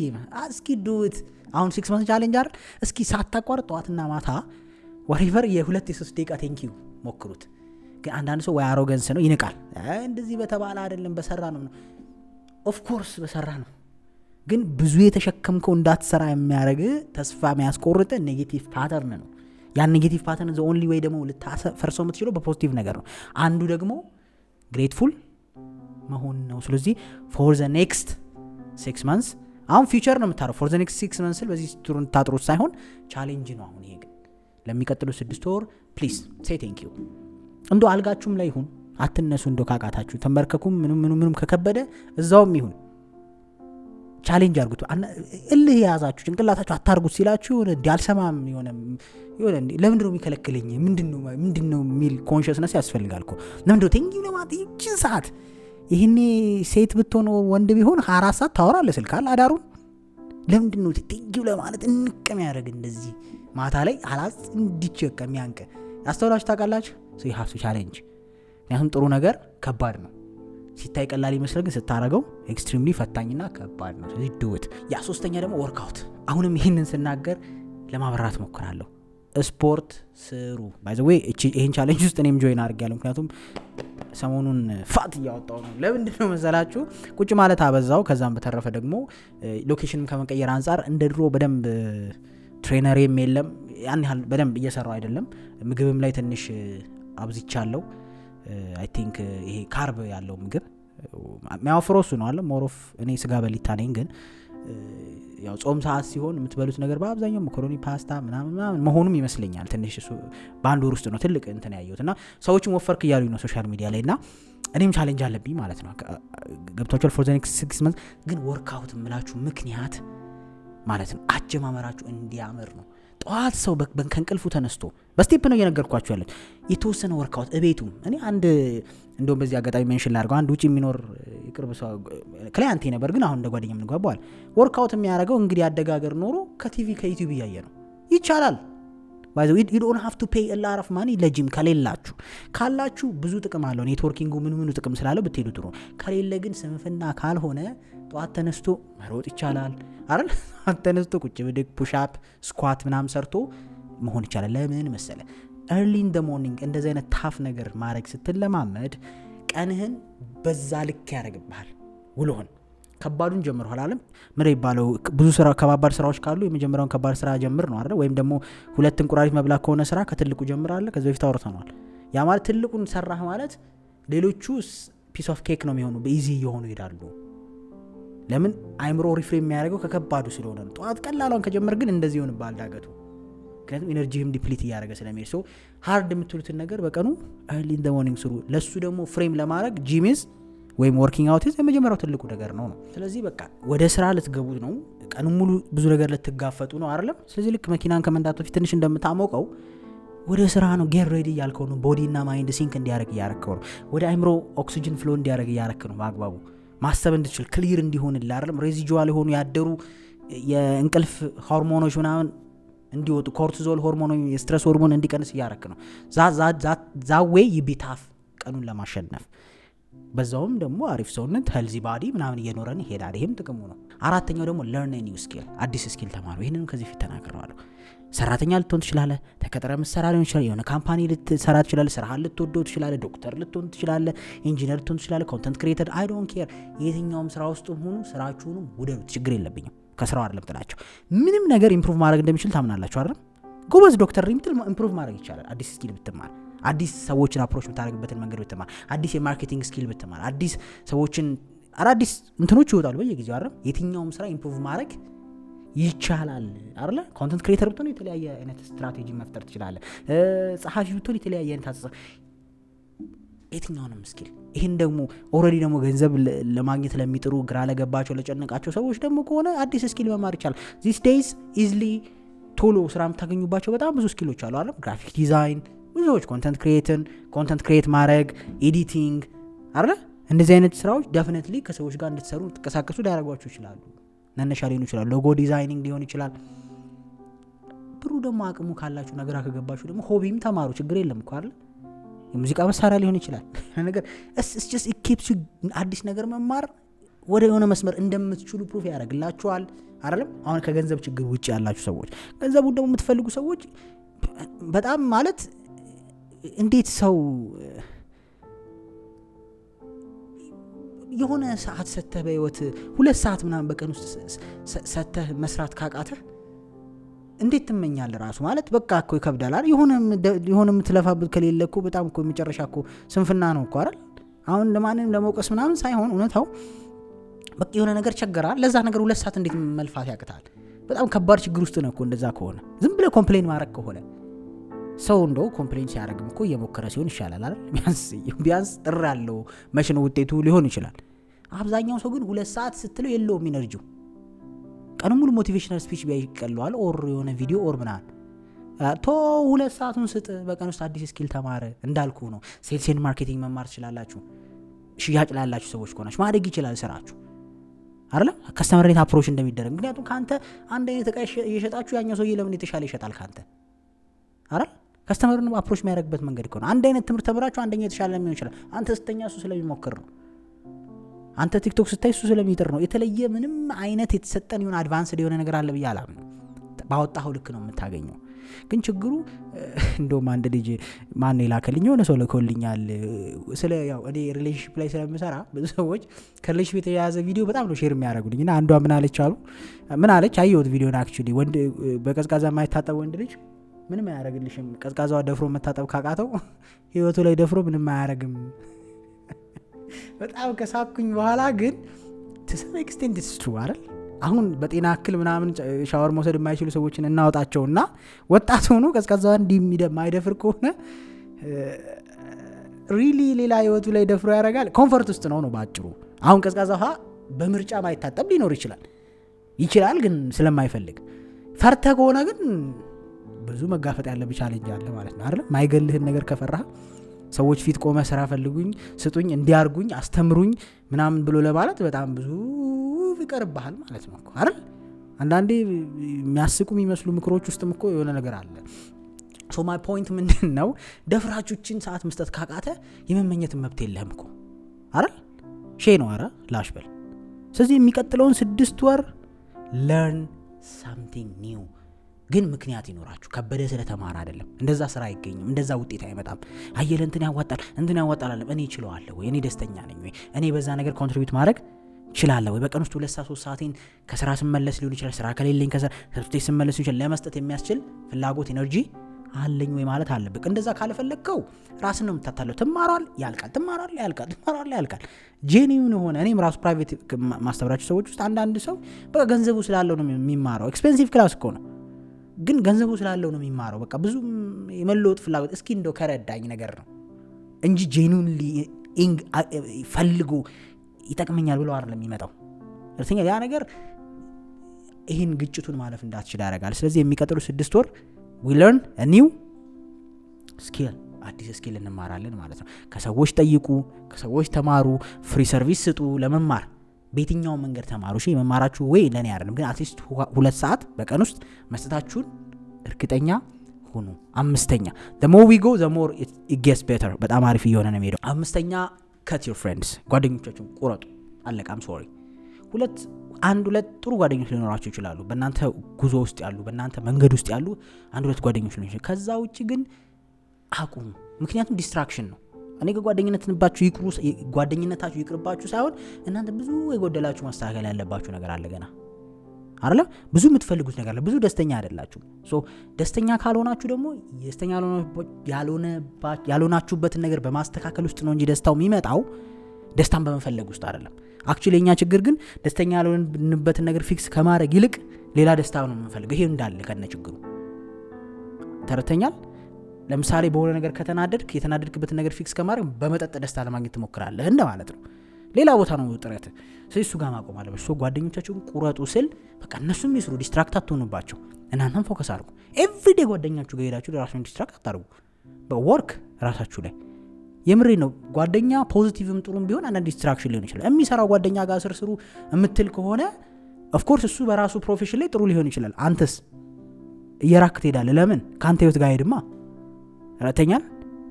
እስኪ ዱት አሁን 6 months ቻሌንጅ አይደል እስኪ ሳታቋርጥ ጧትና ማታ ወሪቨር የ2-3 ደቂቃ ቴንክ ዩ ሞክሩት ግን አንዳንድ ሰው ወይ አሮጋንስ ነው ይንቃል እንደዚህ በተባለ አይደለም በሰራ ነው ኦፍ ኮርስ በሰራ ነው ግን ብዙ የተሸከምከው እንዳትሰራ የሚያደርግ ተስፋ የሚያስቆርጥ ኔጌቲቭ ፓተርን ነው ያን ኔጌቲቭ ፓተርን ዘ ኦንሊ ዌይ ደግሞ ልታፈርሰው የምትችለው በፖዚቲቭ ነገር ነው አንዱ ደግሞ ግሬትፉል መሆን ነው ስለዚህ for the next 6 months አሁን ፊውቸር ነው የምታረው for the next 6 months በዚህ ቱሩን ታጥሩት ሳይሆን ቻሌንጅ ነው አሁን ይሄ ግን ለሚቀጥሉ 6 ወር ፕሊዝ say thank you እንደው አልጋችሁም ላይ ይሁን አትነሱ እንደው ካቃታችሁ ተመርከኩም ምንም ከከበደ እዛውም ይሁን ቻሌንጅ አርጉት እልህ ያዛችሁ ጭንቅላታችሁ አታርጉት ሲላችሁ ዲያልሰማም ይሆነ ለምንድነው የሚከለክለኝ ምንድነው ሚል ኮንሺየስነስ ያስፈልጋልኮ ለምንድነው ቴንኪው ለማለት ይችን ሰዓት ይሄኔ ሴት ብትሆን ወንድ ቢሆን 24 ሰዓት ታወራለ ስልካል አዳሩን ለምንድነው ቴንኪው ለማለት እንቀም ያደርግ እንደዚህ ማታ ላይ አላስ እንዲቸከም ያንቀ ያስተውላችሁ ታውቃላችሁ so you have to challenge ምክንያቱም ጥሩ ነገር ከባድ ነው ሲታይ ቀላል ይመስላል ግን ስታረገው ኤክስትሪምሊ ፈታኝና ከባድ ነው ስለዚህ do it ያ ሶስተኛ ደግሞ ወርክአውት አሁንም ይሄንን ስናገር ለማብራራት ሞክራለሁ ስፖርት ስሩ by the way ይሄን ቻሌንጅ ውስጥ እኔም ጆይን አድርጌያለሁ ምክንያቱም ሰሞኑን ፋት ያወጣው ነው ለምንድነው መሰላችሁ ቁጭ ማለት አበዛው ከዛም በተረፈ ደግሞ ሎኬሽንም ከመቀየር አንፃር እንደ ድሮ በደንብ ትሬነርም የለም ያን ያህል በደንብ እየሰራው አይደለም ምግብም ላይ ትንሽ አብዝቻለሁ I think ይሄ ካርብ ያለው ምግብ ማውፍሮስ ነው አለ ሞሮፍ እኔ ስጋ በሊታ ነኝ ግን ያው ጾም ሰዓት ሲሆን የምትበሉት ነገር በአብዛኛው መኮሮኒ ፓስታ ምናምን መሆኑም ይመስለኛል ትንሽ እሱ ባንድ ወር ውስጥ ነው ትልቅ እንትን ያየሁትና ሰዎችም ወፈርክ እያሉኝ ነው ሶሻል ሚዲያ ላይና እኔም ቻሌንጅ አለብኝ ማለት ነው ገብታችኋል for the next 6 months ግን ወርክአውት ምላችሁ ምክንያት ማለት ነው አጀማመራችሁ እንዲያምር ነው ጧት ሰው በእንቅልፉ ተነስቶ በስቴፕ ነው እየነገርኳችሁ ያለው የተወሰነ ወርክአውት እቤቱም እኔ አንድ እንደውም በዚህ አጋጣሚ ሜንሽን ላድርገው አንድ ውጪ የሚኖር ይቅርብ ሰው ክላይንቴ ነበር ግን አሁን እንደ ጓደኛም እንጓባዋል ወርክአውት የሚያደርገው እንግዲህ አደጋገር ኖሮ ከቲቪ ከዩቲዩብ እያየ ነው ይቻላል by the way you don't have to pay a lot of money ለጂም ካላችሁ ብዙ ጥቅም አለው ኔትወርኪንጉ ምን ጥቅም ስላለው ብትሄዱ ጥሩ ከሌለ ግን ስንፍና ካልሆነ ጧት ተነስቶ መሮጥ ይቻላል አይደል ተነስቶ ቁጭ ብድግ ፑሽ አፕ ስኳት ምናም ሰርቶ መሆን ይቻላል ለምን መሰለ early in the morning እንደዚህ አይነት ታፍ ነገር ማድረግ ስትለማመድ ቀንህን በዛ ልክ ያደርግብሃል ውሎህን ከባዱን ጀምሯል አይደል ምን ይባለው ብዙ ስራ ከባባድ ስራዎች ካሉ የመጀመሪያውን ከባድ ስራ ጀምር ነው አይደል ወይም ደግሞ ሁለት እንቁራሪት መብላ ከሆነ ስራ ከትልቁ ጀምራለህ ከዛ በፊት አውርተናል ያ ማለት ትልቁን ሰራህ ማለት ሌሎቹ ፒስ ኦፍ ኬክ ነው የሚሆኑ በኢዚ የሆኑ ይሄዳሉ ለምን አይምሮ ሪፍሬም የሚያደርገው ከከባዱ ስለሆነ ነው ጧት ቀላሉን ከጀመር ግን እንደዚህ ይሆንባል ዳገቱ ምክንያቱም ኢነርጂህም ዲፕሊት እያደረገ ስለሚሄድ ሶ ሃርድ የምትሉትን ነገር በቀኑ early in the morning ስሩ ለሱ ደግሞ ፍሬም ለማድረግ ጂምስ ወይም ወርኪንግ አውት የመጀመሪያው ትልቁ ነገር ነው ስለዚህ በቃ ወደ ስራ ልትገቡ ነው ቀኑ ሙሉ ብዙ ነገር ልትጋፈጡ ነው አይደለም ስለዚህ ልክ መኪናን ከመንዳት በፊት ትንሽ እንደምታሞቀው ወደ ስራ ነው ጌት ሬዲ ያልከው ነው ቦዲ እና ማይንድ ሲንክ እንዲያደርግ ያረከው ነው ወደ አይምሮ ኦክሲጅን ፍሎ እንዲያደርግ ያረከ ነው በአግባቡ ማሰብ እንድትችል ክሊር እንዲሆንልህ አይደለም ሬዚጁዋል ሆኑ ያደሩ የእንቅልፍ ሆርሞኖች ምናምን እንዲወጡ ኮርቲዞል ሆርሞን ወይ ስትረስ ሆርሞን እንዲቀንስ ያረከ ነው ዛዌ ይቢታፍ ቀኑን ለማሸነፍ በዛውም ደግሞ አሪፍ ሰውነት ሄልዚ ባዲ ምናምን እየኖረን ይሄዳል ይሄም ጥቅሙ ነው አራተኛው ደግሞ learn a new skill አዲስ ስኪል ተማሩ ይሄንንም ከዚህ ፊት ተናግሬዋለሁ ሰራተኛ ልትሆን ትችላለህ ተከተረ መስራት ሊሆን ይችላል የሆነ ካምፓኒ ልትሰራ ትችላለህ ስራህን ልትወደው ትችላለህ ዶክተር ልትሆን ትችላለህ ኢንጂነር ልትሆን ትችላለህ ኮንተንት ክሪኤተር አይ ዶንት ኬር የትኛውም ስራ ውስጥ ሆኑ ስራችሁንም ውደዱት ችግር የለብኝም ከስራው አይደለም ጥላችሁ ምንም ነገር ኢምፕሩቭ ማድረግ እንደሚችል ታምናላችሁ አይደል ጎበዝ ዶክተር ሪምትል ኢምፕሩቭ ማድረግ ይቻላል አዲስ ስኪል ብትማር አዲስ ሰዎችን አፕሮች ብታረግበትን መንገድ ብትማር አዲስ የማርኬቲንግ ስኪል ብትማር አዲስ ሰዎችን አዲስ እንትኖች ይወጣሉ በየጊዜው አይደል የትኛውም ስራ ኢምፕሩቭ ማድረግ ይቻላል አይደለ? ኮንተንት ክሬተር ብትሆን የተለያየ አይነት ስትራቴጂ መፍጠር ትችላለህ። ጸሐፊ ብትሆን የተለያየ አይነት አስተሳሰብ፣ የትኛውንም ስኪል። ይህን ደግሞ ኦልሬዲ ደግሞ ገንዘብ ለማግኘት ለሚጥሩ ግራ ለገባቸው ለጨነቃቸው ሰዎች ደግሞ ከሆነ አዲስ ስኪል መማር ይቻላል። ዚስ ዴይዝ ኢዝሊ ቶሎ ስራ የምታገኙባቸው በጣም ብዙ ስኪሎች አሉ አይደል? ግራፊክ ዲዛይን፣ ብዙዎች ኮንተንት ክሬት ማድረግ፣ ኤዲቲንግ አይደል? እንደዚህ አይነት ስራዎች ዴፊኒትሊ ከሰዎች ጋር እንድትሰሩ ትቀሳቀሱ ሊያደርጓችሁ ይችላሉ። መነሻ ሊሆኑ ይችላል። ሎጎ ዲዛይኒንግ ሊሆን ይችላል። ብሩ ደግሞ አቅሙ ካላችሁ ነገር ከገባችሁ ደግሞ ሆቢም ተማሩ፣ ችግር የለም እኮ አይደል? የሙዚቃ መሳሪያ ሊሆን ይችላል። ነገር it's just it keeps you አዲስ ነገር መማር ወደ የሆነ መስመር እንደምትችሉ ፕሩፍ ያደርግላችኋል አይደለም? አሁን ከገንዘብ ችግር ውጪ ያላችሁ ሰዎች፣ ገንዘቡ ደግሞ የምትፈልጉ ሰዎች በጣም ማለት እንዴት ሰው የሆነ ሰዓት ሰተህ በህይወት 2 ሰዓት ምናምን በቀን ውስጥ ሰተህ መስራት ካቃተህ እንዴት ትመኛለህ? ራሱ ማለት በቃ እኮ ይከብዳል አይደል? የሆነ የምትለፋበት ከሌለ እኮ በጣም እኮ መጨረሻ እኮ ስንፍና ነው እኮ አይደል? አሁን ለማንንም ለመውቀስ ምናምን ሳይሆን እውነታው በቃ የሆነ ነገር ቸገራል። ለዛ ነገር 2 ሰዓት እንዴት መልፋት ያቅታል? በጣም ከባድ ችግር ውስጥ ነው እኮ እንደዛ ከሆነ። ዝም ብለህ ኮምፕሌን ማድረግ ከሆነ ሰው እንደው ኮምፕሌን ሲያደርግም እኮ እየሞከረ ሲሆን ይሻላል አይደል? ቢያንስ ጥር ያለው መቼ ነው ውጤቱ ሊሆን ይችላል። አብዛኛው ሰው ግን 2 ሰዓት ስትለው የለውም ኢነርጂው። ቀኑ ሙሉ ሞቲቬሽናል ስፒች ቢያይቀለዋል ኦር የሆነ ቪዲዮ ኦር ምናምን ቶ 2 ሰዓቱን ስጥ። በቀን ውስጥ አዲስ ስኪል ተማረ። እንዳልኩ ነው ሴልስ ኤንድ ማርኬቲንግ መማር ትችላላችሁ። ሽያጭ ላላችሁ ሰዎች ከሆናችሁ ማደግ ይችላል ስራችሁ አይደለም? ከስተመር ሬት አፕሮች እንደሚደረግ። ምክንያቱም ካንተ አንድ አይነት እቃ እየሸጣችሁ ያኛው ሰውዬ ለምን የተሻለ ይሸጣል ካንተ አይደል? ከስተመርን አፕሮች የሚያደርግበት መንገድ ከሆነ አንድ አይነት ትምህርት ተምራችሁ አንደኛው የተሻለ ለምን ይችላል? አንተ ስተኛ እሱ ስለሚሞክር ነው። አንተ ቲክቶክ ስታይ እሱ ስለሚጥር ነው። የተለየ ምንም አይነት የተሰጠን ይሁን አድቫንስድ የሆነ ነገር አለ ብዬ አላምንም። ባወጣው ልክ ነው የምታገኘው። ግን ችግሩ እንደውም አንድ ልጅ ማን ይላከልኝ የሆነ ሰው ልኮልኛል። ስለ ያው እኔ ሪሌሽንሺፕ ላይ ስለምሰራ ብዙ ሰዎች ከሪሌሽንሺፕ የተያያዘ ቪዲዮ በጣም ነው ሼር የሚያደርጉልኝ እና አንዷ ምን አለች አየሁት ቪዲዮን አክቹሊ ወንድ በቀዝቃዛ የማይታጠብ ወንድ ልጅ ምንም አያደርግልሽም። ቀዝቃዛው ደፍሮ መታጠብ ካቃተው ህይወቱ ላይ ደፍሮ ምንም አያደርግም። በጣም ከሳኩኝ በኋላ ግን to some extent it's true አይደል? አሁን በጤና እክል ምናምን ሻወር መውሰድ የማይችሉ ሰዎችን እናወጣቸውና ወጣት ሆኖ ቀዝቃዛው የማይደፍር ከሆነ ሪሊ ሌላ ህይወቱ ላይ ደፍሮ ያደርጋል። ኮምፎርት ውስጥ ነው ባጭሩ። አሁን ቀዝቃዛ ውሃ በምርጫ ማይታጠብ ሊኖር ይችላል ግን ስለማይፈልግ። ፈርተ ከሆነ ግን ብዙ መጋፈጥ ያለብህ ቻሌንጅ አለ ማለት ነው አይደል? ማይገልህን ነገር ከፈራህ ሰዎች ፊት ቆመ ስራ ፈልጉኝ፣ ስጡኝ፣ እንዲያርጉኝ፣ አስተምሩኝ ምናምን ብሎ ለማለት በጣም ብዙ ይቀርብሃል ማለት ነው አይደል? አንዳንዴ የሚያስቁ የሚመስሉ ምክሮች ውስጥም እኮ የሆነ ነገር አለ። ሶ ማይ ፖይንት ምንድን ነው? ደፍራችሁችን ሰዓት መስጠት ካቃተ የመመኘትን መብት የለህም እኮ አይደል? ሼ ነው አረ ላሽበል። ስለዚህ የሚቀጥለውን 6 ወር learn something new ግን ምክንያት ይኖራችሁ። ከበደ ስለተማረ አይደለም። እንደዛ ስራ አይገኝም፣ እንደዛ ውጤት አይመጣም። አየለ እንትን ያዋጣል አለም እኔ እችለዋለሁ ወይ? እኔ ደስተኛ ነኝ ወይ? እኔ በዛ ነገር ኮንትሪቢዩት ማድረግ እችላለሁ ወይ? በቀን ውስጥ 2 ሰዓት 3 ሰዓቴን ከስራ ስመለስ ሊሆን ይችላል፣ ስራ ከሌለኝ ከስራ ስመለስ ይችላል፣ ለመስጠት የሚያስችል ፍላጎት ኤነርጂ አለኝ ወይ ማለት አለብህ። እንደዛ ካልፈለግከው ራስን ነው የምታታለው። ትማራለህ፣ ያልቃል። ጄኒውን ሆነ እኔም ራሱ ፕራይቬት ማስተምራቸው ሰዎች ውስጥ አንዳንድ ሰው በቃ ገንዘቡ ስላለው ነው የሚማረው። ኤክስፔንሲቭ ክላስ እኮ ነው ግን ገንዘቡ ስላለው ነው የሚማረው። በቃ ብዙ የመለወጥ ፍላጎት እስኪ እንደው ከረዳኝ ነገር ነው እንጂ ጄኑንሊ ፈልጎ ይጠቅመኛል ብሎ አይደለም የሚመጣው። እርግጠኛ ያ ነገር ይሄን ግጭቱን ማለፍ እንዳትችል ያደርጋል። ስለዚህ የሚቀጥሉ 6 ወር we learn a new skill፣ አዲስ ስኪል እንማራለን ማለት ነው። ከሰዎች ጠይቁ፣ ከሰዎች ተማሩ፣ ፍሪ ሰርቪስ ስጡ ለመማር በየትኛው መንገድ ተማሩ። እሺ መማራችሁ ወይ ለኔ አይደለም ግን አትሊስት 2 ሰዓት በቀን ውስጥ መስጠታችሁን እርግጠኛ ሁኑ። 5ኛ the more we go the more it gets better። በጣም አሪፍ እየሆነ ነው የሚሄደው። 5ኛ cut your friends፣ ጓደኞቻችሁን ቁረጡ። አለቃም ሶሪ 2 ጥሩ ጓደኞች ሊኖራችሁ ይችላሉ። በእናንተ ጉዞ ውስጥ ያሉ፣ በእናንተ መንገድ ውስጥ ያሉ 1-2 ጓደኞች ሊኖሩ ይችላሉ። ከዛ ውጪ ግን አቁሙ። ምክንያቱም ዲስትራክሽን ነው። እኔ ጓደኝነታችሁ ይቅርባችሁ ሳይሆን እናንተ ብዙ የጎደላችሁ ማስተካከል ያለባችሁ ነገር አለ ገና አይደል? ብዙ የምትፈልጉት ነገር አለ። ብዙ ደስተኛ አይደላችሁ። ሶ ደስተኛ ካልሆናችሁ ደግሞ ደስተኛ ያልሆናችሁበትን ነገር በማስተካከል ውስጥ ነው እንጂ ደስታው የሚመጣው ደስታን በመፈለግ ውስጥ አይደለም። አክቹሊ የኛ ችግር ግን ደስተኛ ያልሆንበትን ነገር ፊክስ ከማድረግ ይልቅ ሌላ ደስታ ነው የምንፈልገው። ይሄ እንዳለ ከነ ችግሩ ተረተኛል። ለምሳሌ በሆነ ነገር ከተናደድክ የተናደድክበትን ነገር ፊክስ ከማድረግ በመጠጥ ደስታ ለማግኘት ትሞክራለህ እንደማለት ነው። ሌላ ቦታ ነው ጥረት። ስለዚህ እሱ ጋር ማቆም አለበት። ሶ ጓደኞቻችሁን ቁረጡ ስል በቃ እነሱም ይስሩ፣ ዲስትራክት አትሆኑባቸው። እናንተም ፎከስ አድርጉ። ኤቭሪዴ ጓደኛችሁ ጋር ሄዳችሁ ራሳችሁን ዲስትራክት አታርጉ። በወርክ ራሳችሁ ላይ የምሬ ነው። ጓደኛ ፖዚቲቭም ጥሩም ቢሆን አንዳንድ ዲስትራክሽን ሊሆን ይችላል። የሚሰራው ጓደኛ ጋር ስርስሩ የምትል ከሆነ ኦፍኮርስ እሱ በራሱ ፕሮፌሽን ላይ ጥሩ ሊሆን ይችላል። አንተስ እየራክ ትሄዳለህ። ለምን? ከአንተ ህይወት ጋር ሄድማ ረተኛል።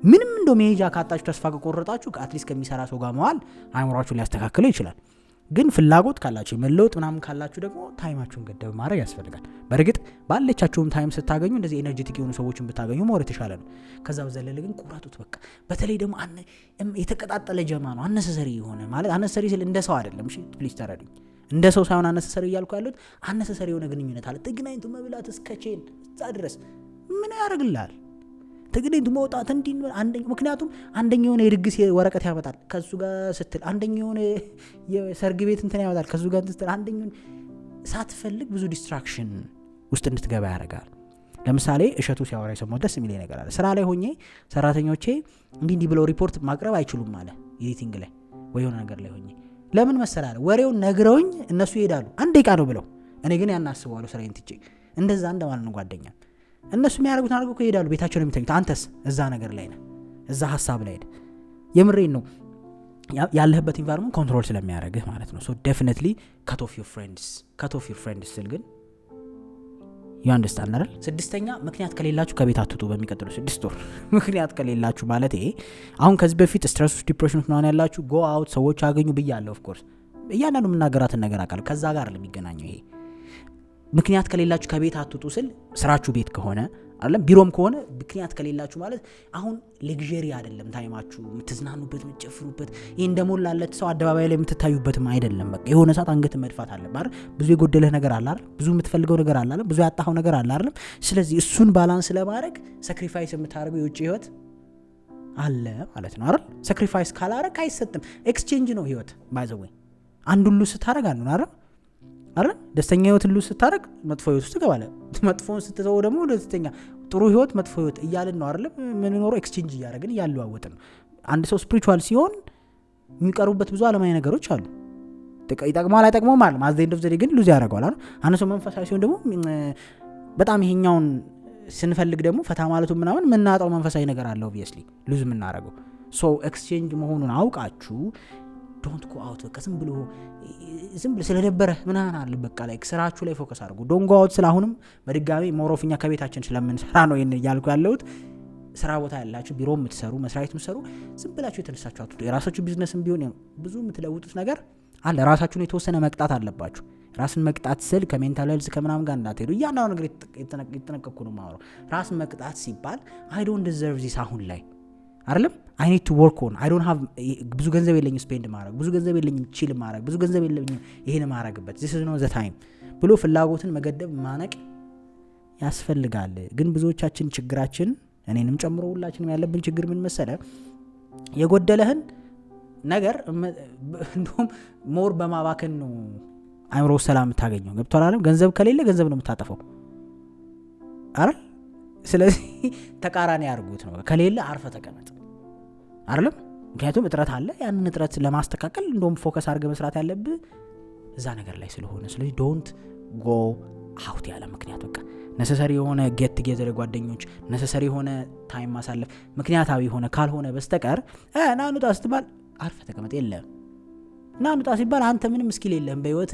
ምንም እንደው መሄጃ ካጣችሁ ተስፋ ከቆረጣችሁ አትሊስት ከሚሰራ ሰው ጋር መዋል አእምሯችሁን ሊያስተካክለው ይችላል። ግን ፍላጎት ካላችሁ መለወጥ ምናምን ካላችሁ ደግሞ ታይማችሁን ገደብ ማድረግ ያስፈልጋል። በእርግጥ ባለቻችሁም ታይም ስታገኙ እንደዚህ ኤነርጂቲክ የሆኑ ሰዎችን ብታገኙ ሞር የተሻለ ነው። ከዛ በዘለለ ግን ቁራጡት በቃ። በተለይ ደግሞ የተቀጣጠለ ጀማ ነው አነሰሰሪ የሆነ ማለት አነሰሰሪ ስል እንደ ሰው አይደለም። እሺ ፕሊዝ ተረዱኝ። እንደ ሰው ሳይሆን አነሰሰሪ እያልኩ ያለሁት አነሰሰሪ የሆነ ግንኙነት አለ። ተገናኝቶ መብላት እስከ ቼን እዛ ድረስ ምን ያደርግልሃል? ተገናኝቶ መውጣት እንዲህ አንደኛው ምክንያቱም አንደኛው የሆነ የድግስ ወረቀት ያመጣል ከሱ ጋር ስትል፣ አንደኛው የሆነ የሰርግ ቤት እንትን ያመጣል ከሱ ጋር ስትል፣ አንደኛው ሳትፈልግ ብዙ ዲስትራክሽን ውስጥ እንድትገባ ያደርጋል። ለምሳሌ እሸቱ ሲያወራ የሰማሁት ደስ የሚለኝ ነገር አለ። ስራ ላይ ሆኜ ሰራተኞቼ እንዲህ ብለው ሪፖርት ማቅረብ አይችሉም አለ ኤዲቲንግ ላይ ወይ የሆነ ነገር ላይ ሆኜ። ለምን መሰላለ? ወሬውን ነግረውኝ እነሱ ይሄዳሉ አንድ ደቂቃ ነው ብለው፣ እኔ ግን ያናስባለሁ ስራዬን ትቼ። እንደዛ እንደማለት ነው ጓደኛ። እነሱ የሚያደርጉት አድርገው ይሄዳሉ፣ ቤታቸው ነው የሚተኙት። አንተስ እዛ ነገር ላይ ነህ፣ እዛ ሀሳብ ላይ ነህ። የምሬን ነው። ያለህበት ኢንቫይሮንመንት ኮንትሮል ስለሚያደርግህ ማለት ነው። ሶ ዴፊኒትሊ ካት ኦፍ ዩር ፍሬንድስ ስል ግን ዩ አንደርስታንድ አይደል? ስድስተኛ ምክንያት ከሌላችሁ ከቤት አትውጡ። በሚቀጥሉ 6 ወር ምክንያት ከሌላችሁ ማለት ይሄ አሁን ከዚህ በፊት ስትረስ ውስጥ ዲፕሬሽን ውስጥ ነው ያላችሁ፣ ጎ አውት ሰዎች አገኙ ብያለሁ። ኦፍ ኮርስ እያንዳንዱ የምናገራትን ነገር አውቃለሁ። ከዛ ጋር ለሚገናኘው ይሄ ምክንያት ከሌላችሁ ከቤት አትውጡ ስል ስራችሁ ቤት ከሆነ አይደለም ቢሮም ከሆነ ምክንያት ከሌላችሁ ማለት አሁን ሌግዠሪ አይደለም ታይማችሁ የምትዝናኑበት የምትጨፍሩበት ይሄ እንደሞላለት ሰው አደባባይ ላይ የምትታዩበትም አይደለም። በቃ የሆነ ሰዓት አንገት መድፋት አለበት አይደል? ብዙ የጎደለህ ነገር አለ አይደል? ብዙ የምትፈልገው ነገር አለ አይደል? ብዙ ያጣኸው ነገር አለ አይደል? ስለዚህ እሱን ባላንስ ለማድረግ ሳክሪፋይስ የምታደርገው የውጭ ህይወት አለ ማለት ነው አይደል? ሳክሪፋይስ ካላረክ አይሰጥም። ኤክስቼንጅ ነው ህይወት ባይ ዘ ወይ። አንድ ሁሉ ስታረግ አንዱ አይደል? ደስተኛ ህይወት ሁሉ ስታረግ መጥፎ ህይወት ውስጥ ገባለ። መጥፎን ስትተው ደግሞ ደስተኛ ጥሩ ህይወት መጥፎ ህይወት እያልን ነው አይደል? ምን ኖሮ ኤክስቼንጅ እያደረግን ያለዋወጥ ነው። አንድ ሰው ስፒሪቹዋል ሲሆን የሚቀርቡበት ብዙ ዓለማዊ ነገሮች አሉ። ይጠቅማል አይጠቅመውም ማለት ማዝ ኤንድ ኦፍ ዘ ዴይ ግን ሉዝ ያደርገዋል አይደል? አንድ ሰው መንፈሳዊ ሲሆን ደግሞ በጣም ይሄኛውን ስንፈልግ ደግሞ ፈታ ማለቱ ምናምን የምናጣው መንፈሳዊ ነገር አለ ኦብቪየስሊ ሉዝ የምናደርገው። ሶ ኤክስቼንጅ መሆኑን አውቃችሁ ዶንት ጎ አውት። በቃ ዝም ብሎ ስለደበረ ምናምን አለ በቃ ላይ ስራችሁ ላይ ፎከስ አድርጉ። ዶንት ጎ አውት ስላሁንም በድጋሚ ሞሮፍኛ ከቤታችን ስለምንሰራ ነው ይሄን ያልኩ ያለሁት። ስራ ቦታ ያላችሁ ቢሮ የምትሰሩ መስሪያ ቤት የምትሰሩ ዝም ብላችሁ የተነሳችሁ አትውጡ። የራሳችሁ ቢዝነስም ቢሆን ብዙ የምትለውጡት ነገር አለ። ራሳችሁን የተወሰነ መቅጣት አለባችሁ። ራስን መቅጣት ስል ከሜንታል ሄልዝ ከምናምን ጋር እንዳትሄዱ። እያንዳንዱ ነገር የተጠነቀቅኩ ነው የማወራው። ራስን መቅጣት ሲባል አይ ዶንት ዲዘርቭ ዚስ አሁን ላይ አይደለም I need to work on I don't have ብዙ ገንዘብ የለኝም ስፔንድ ማድረግ፣ ብዙ ገንዘብ የለኝም ቺል ማድረግ፣ ብዙ ገንዘብ የለኝም ይሄን ማድረግበት this is not the time ብሎ ፍላጎትን መገደብ ማነቅ ያስፈልጋል። ግን ብዙዎቻችን ችግራችን እኔንም ጨምሮ ሁላችንም ያለብን ችግር ምን መሰለ? የጎደለህን ነገር እንደውም ሞር በማባከን ነው አይምሮ ሰላም ታገኘው። ገብቷል አይደል? ገንዘብ ከሌለ ገንዘብ ነው የምታጠፈው አይደል? ስለዚህ ተቃራኒ ያርጉት ነው። ከሌለ አርፈ ተቀመጥ አይደለም? ምክንያቱም እጥረት አለ። ያንን እጥረት ለማስተካከል እንደውም ፎከስ አድርገህ መስራት ያለብህ እዛ ነገር ላይ ስለሆነ ስለዚህ ዶንት ጎ አውት ያለ ምክንያት በቃ ነሰሰሪ የሆነ ጌት ቱጌዘር ጓደኞች ነሰሰሪ የሆነ ታይም ማሳለፍ ምክንያታዊ የሆነ ካልሆነ በስተቀር ናኑጣ ስትባል አርፈ ተቀመጥ የለም። ናኑጣ ሲባል አንተ ምንም ስኪል የለም በህይወት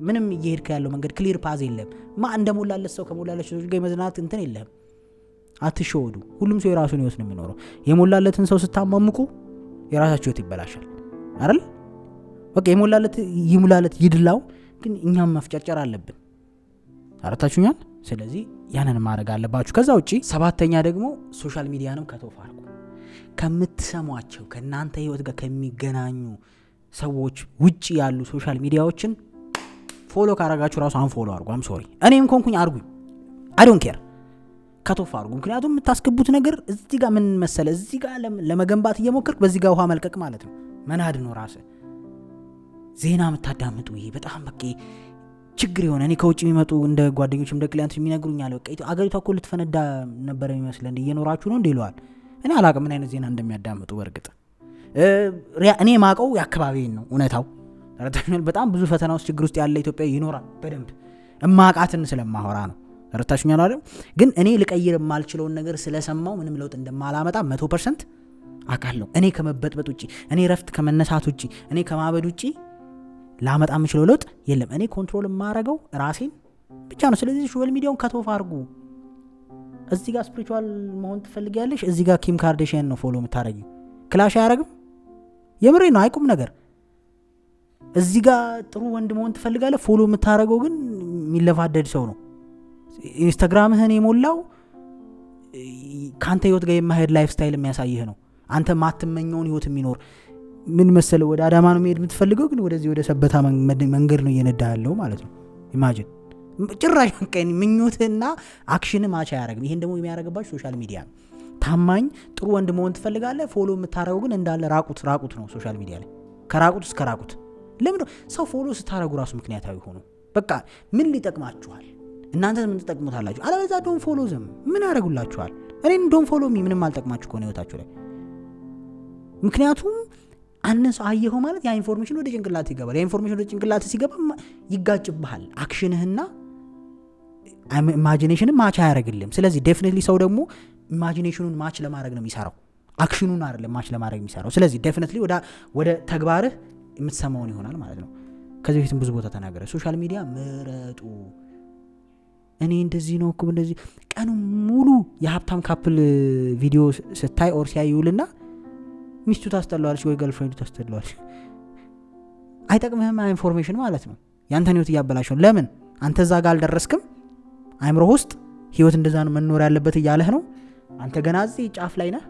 ምንም እየሄድክ ያለው መንገድ ክሊር ፓዝ የለም። እንደሞላለት ሰው ከሞላለት ሰው ጋር መዝናናት እንትን የለም። አትሾዱ። ሁሉም ሰው የራሱን ህይወት ነው የሚኖረው። የሞላለትን ሰው ስታማምቁ የራሳችሁ ህይወት ይበላሻል አይደል? በቃ የሞላለት ይሙላለት ይድላው፣ ግን እኛም መፍጨርጨር አለብን። አረታችሁኛል? ስለዚህ ያንን ማድረግ አለባችሁ። ከዛ ውጪ ሰባተኛ ደግሞ ሶሻል ሚዲያንም ከተውፍ አድርጉ። ከምትሰሟቸው ከናንተ ህይወት ጋር ከሚገናኙ ሰዎች ውጪ ያሉ ሶሻል ሚዲያዎችን ፎሎ ካረጋችሁ ራሱ አንፎሎ አድርጉ። አም ሶሪ እኔም ኮንኩኝ አድርጉኝ። አይ ዶንት ኬር ከተውፍ አድርጉ። ምክንያቱም የምታስገቡት ነገር እዚህ ጋር ምን መሰለ እዚህ ጋር ለመገንባት እየሞከርክ በዚህ ጋር ውሃ መልቀቅ ማለት ነው። መናድ ነው ራስህ። ዜና የምታዳምጡ ይሄ በጣም በቃ ችግር የሆነ እኔ ከውጭ የሚመጡ እንደ ጓደኞች እንደ ክሊያንቶች የሚነግሩኛል በቃ አገሪቷ እኮ ልትፈነዳ ነበር የሚመስለን እየኖራችሁ ነው እንዴ ይለዋል። እኔ አላቅም ምን አይነት ዜና እንደሚያዳምጡ። በእርግጥ እኔ ማቀው የአካባቢን ነው እውነታው። በጣም ብዙ ፈተና ውስጥ ችግር ውስጥ ያለ ኢትዮጵያ ይኖራል በደንብ እማቃትን ስለማወራ ነው። ተረታችሁኛል አይደል? ግን እኔ ልቀይር የማልችለውን ነገር ስለሰማው ምንም ለውጥ እንደማላመጣ 100% አውቃለሁ። እኔ ከመበጥበጥ ውጪ፣ እኔ ረፍት ከመነሳት ውጪ፣ እኔ ከማበድ ውጪ ላመጣ የምችለው ለውጥ የለም። እኔ ኮንትሮል የማረገው ራሴን ብቻ ነው። ስለዚህ ሶሻል ሚዲያውን ከቶፍ አድርጉ። እዚህ ጋር ስፒሪቹዋል መሆን ትፈልጊያለሽ፣ እዚህ ጋር ኪም ካርዳሺያን ነው ፎሎ የምታረጊው። ክላሽ አያረግም። የምሬ ነው። አይቁም ነገር እዚህ ጋር ጥሩ ወንድ መሆን ትፈልጋለህ፣ ፎሎ የምታረገው ግን የሚለፋደድ ሰው ነው። ኢንስታግራምህን የሞላው ካንተ ህይወት ጋር የማይሄድ ላይፍ ስታይል የሚያሳይህ ነው። አንተ ማትመኘውን ህይወት የሚኖር ምን መሰለ፣ ወደ አዳማ ነው መሄድ የምትፈልገው ግን ወደዚህ ወደ ሰበታ መንገድ ነው እየነዳ ያለው ማለት ነው። ኢማጂን ጭራሽ ቀን ምኞትና አክሽን ማቻ ያረግም። ይሄን ደግሞ የሚያረግባችሁ ሶሻል ሚዲያ ነው። ታማኝ ጥሩ ወንድ መሆን ትፈልጋለህ፣ ፎሎ የምታረገው ግን እንዳለ ራቁት ነው ሶሻል ሚዲያ ላይ ከራቁት እስከ ራቁት። ለምን ሰው ፎሎ ስታረጉ ራሱ ምክንያታዊ ሆኖ በቃ ምን ሊጠቅማችኋል? እናንተ ምን ተጠቅሙታላችሁ? አለበዛ ዶን ፎሎ ዘም ምን ያረጉላችኋል? እኔን ዶን ፎሎ ሚ ምንም አልጠቅማችሁ ከሆነ ህይወታችሁ ላይ። ምክንያቱም አንተ ሰው አየኸው ማለት ያ ኢንፎርሜሽን ወደ ጭንቅላት ይገባል። ያ ኢንፎርሜሽን ወደ ጭንቅላት ሲገባ ይጋጭብሃል። አክሽንህና ኢማጂኔሽንን ማች አያረግልም። ስለዚህ ዴፊኒትሊ ሰው ደግሞ ኢማጂኔሽኑን ማች ለማድረግ ነው የሚሰራው፣ አክሽኑን አይደለም ማች ለማድረግ የሚሰራው። ስለዚህ ዴፊኒትሊ ወደ ተግባርህ የምትሰማውን ይሆናል ማለት ነው። ከዚህ በፊትም ብዙ ቦታ ተናገረ። ሶሻል ሚዲያ ምረጡ። እኔ እንደዚህ ነው እኮ እንደዚህ ቀኑ ሙሉ የሀብታም ካፕል ቪዲዮ ስታይ ኦር ሲያዩልና ሚስቱ ታስተላልሽ ወይ ገርልፍሬንዱ ታስተላልሽ አይጠቅምህም። ኢንፎርሜሽን ማለት ነው ያንተን ህይወት እያበላሸው። ለምን አንተ እዛ ጋር አልደረስክም? አይምሮ ውስጥ ህይወት እንደዛ ነው መኖር ያለበት እያለህ ነው። አንተ ገና እዚህ ጫፍ ላይ ነህ።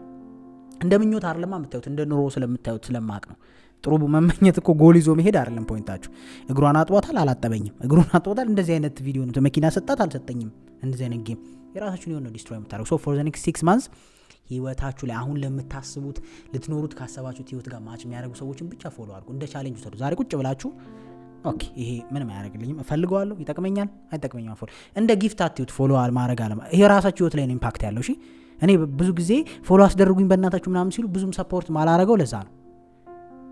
እንደምኞት አይደለም የምታዩት፣ እንደ ኑሮ ስለምታዩት ስለማቅ ነው። ጥሩ መመኘት እኮ ጎል ይዞ መሄድ አይደለም ፖይንታችሁ። እግሯን አጥቧታል አላጠበኝም፣ እግሩን አጥቧታል እንደዚህ አይነት ቪዲዮ ነው። መኪና ሰጣት አልሰጠኝም፣ እንደዚህ አይነት ጌም የራሳችሁን የሆነ ዲስትሮይ የምታደርጉ። ሶ ፎር ዘ ኔክስት 6 months ህይወታችሁ ላይ አሁን ለምታስቡት ልትኖሩት ካሰባችሁት ህይወት ጋር ማች የሚያደርጉ ሰዎችን ብቻ ፎሎ አድርጉ። እንደ ቻሌንጅ ውሰዱ። ዛሬ ቁጭ ብላችሁ ኦኬ ይሄ ምንም አያደርግልኝም፣ እፈልገዋለሁ፣ ይጠቅመኛል፣ አይጠቅመኛም ፎሎ እንደ ጊፍት አትዩት። ፎሎ ማድረግ አለ ይሄ ራሳችሁ ህይወት ላይ ነው ኢምፓክት ያለው። እሺ እኔ ብዙ ጊዜ ፎሎ አስደርጉኝ በእናታችሁ ምናምን ሲሉ ብዙም ሰፖርት ማላረገው ለዛ ነው።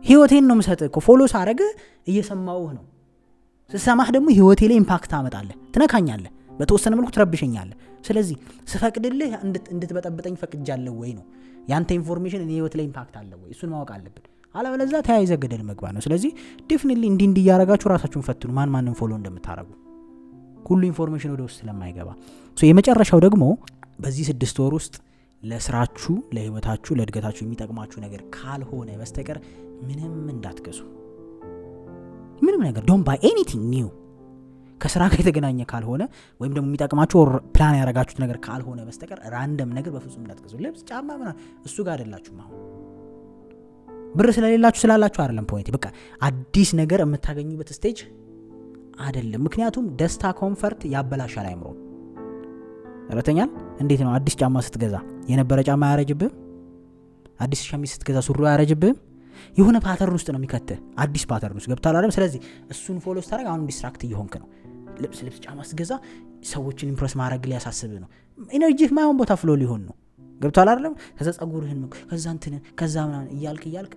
ህይወቴን ነው የምሰጥህ እኮ ፎሎ ሳረግ እየሰማውህ ነው። ስሰማህ ደግሞ ህይወቴ ላይ ኢምፓክት አመጣለህ፣ ትነካኛለህ፣ በተወሰነ መልኩ ትረብሸኛለህ። ስለዚህ ስፈቅድልህ እንድትበጠብጠኝ ፈቅጃለሁ ወይ ነው ያንተ ኢንፎርሜሽን እኔ ህይወት ላይ ኢምፓክት አለ ወይ? እሱን ማወቅ አለብን። አለበለዚያ ተያይዘ ገደል መግባት ነው። ስለዚህ ዴፊኒትሊ እንዲህ እያረጋችሁ ራሳችሁን ፈትኑ፣ ማንን ፎሎ እንደምታረጉ። ሁሉ ኢንፎርሜሽን ወደ ውስጥ ስለማይገባ የመጨረሻው ደግሞ በዚህ 6 ወር ውስጥ ለስራችሁ፣ ለህይወታችሁ፣ ለእድገታችሁ የሚጠቅማችሁ ነገር ካልሆነ በስተቀር ምንም እንዳትገዙ። ምንም ነገር ዶንት ባይ ኤኒቲንግ ኒው ከስራ ጋር የተገናኘ ካልሆነ ወይም ደግሞ የሚጠቅማችሁ ፕላን ያደረጋችሁት ነገር ካልሆነ በስተቀር ራንደም ነገር በፍጹም እንዳትገዙ። ልብስ፣ ጫማ ምናምን እሱ ጋር አይደላችሁም። አሁን ብር ስለሌላችሁ ስላላችሁ አይደለም ፖይንት። በቃ አዲስ ነገር የምታገኙበት ስቴጅ አይደለም። ምክንያቱም ደስታ ኮምፈርት ያበላሻል አይምሮ። ረተኛል እንዴት ነው አዲስ ጫማ ስትገዛ የነበረ ጫማ ያረጅብህ? አዲስ ሸሚዝ ስትገዛ ሱሪ ያረጅብህ? የሆነ ፓተርን ውስጥ ነው የሚከተህ፣ አዲስ ፓተርን ውስጥ ገብታል አይደል? ስለዚህ እሱን ፎሎ ስታደርግ አሁን ዲስትራክት እየሆንክ ነው። ልብስ ጫማ ስትገዛ ሰዎችን ኢምፕረስ ማድረግ ሊያሳስብህ ነው። ኢነርጂህ ማይሆን ቦታ ፍሎ ሊሆን ነው። ገብታል አይደል? ከዛ ጸጉርህን ከዛ እንትንን ከዛ ምናምን እያልክ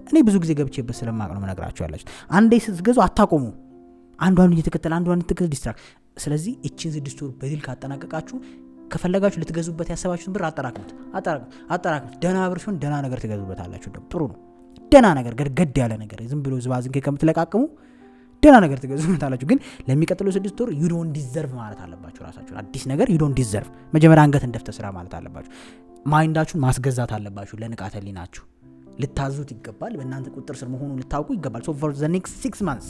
እኔ ብዙ ጊዜ ገብቼበት ስለማቅ ነው መነግራችሁ ያላችሁ። አንዴ ስትገዙ አታቆሙ። አንዷን እየተከተለ ዲስትራክት። ስለዚህ እቺን 6 ወር በዲል ካጠናቀቃችሁ ከፈለጋችሁ ልትገዙበት ያሰባችሁትን ብር አጠራቅሙት። ደህና ብር ሲሆን ደህና ነገር ትገዙበታላችሁ። ደግሞ ጥሩ ነው። ደህና ነገር ገድ ያለ ነገር ዝም ብሎ ዝባዝንኬ ከምትለቃቅሙ ደህና ነገር ትገዙበታላችሁ። ግን ለሚቀጥለው 6 ወር ዩ ዶንት ዲዘርቭ ማለት አለባችሁ ራሳችሁ። አዲስ ነገር ዩ ዶንት ዲዘርቭ። መጀመሪያ አንገት እንደፍተ ስራ ማለት አለባችሁ። ማይንዳችሁን ማስገዛት አለባችሁ። ለንቃተ ህሊናችሁ ልታዙት ይገባል። በእናንተ ቁጥጥር ስር መሆኑን ልታውቁ ይገባል። ሶ ፎር ዘ ኔክስት 6 months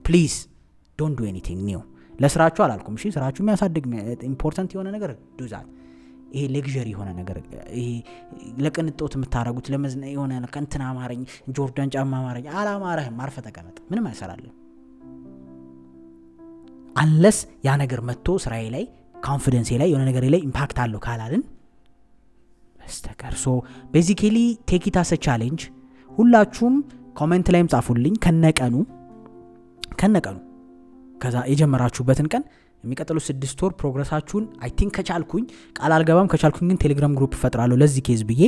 ፕሊዝ ዶንት ዱ ኤኒቲንግ ኒው። ለስራችሁ አላልኩም። እሺ ስራችሁ የሚያሳድግ ኢምፖርታንት የሆነ ነገር ዱዛት። ይሄ ሌክዠሪ የሆነ ነገር ይሄ ለቅንጦት የምታረጉት ለመዝነ የሆነ ከንትና አማረኝ ጆርዳን ጫማ አማረኝ አላማረህም፣ ማርፈ ተቀመጥ። ምንም አይሰራልም አንለስ ያ ነገር መጥቶ ስራዬ ላይ ኮንፊደንስ ላይ የሆነ ነገር ላይ ኢምፓክት አለው ካላልን በስተቀር። ሶ ቤዚካሊ ቴክ ኢት አስ አ ቻሌንጅ። ሁላችሁም ኮሜንት ላይም ጻፉልኝ ከነቀኑ ከዛ የጀመራችሁበትን ቀን የሚቀጥለው 6 ወር ፕሮግረሳችሁን አይ ቲንክ ከቻልኩኝ ቃል አልገባም ከቻልኩኝ ግን ቴሌግራም ግሩፕ ፈጥራለሁ ለዚህ ኬዝ ብዬ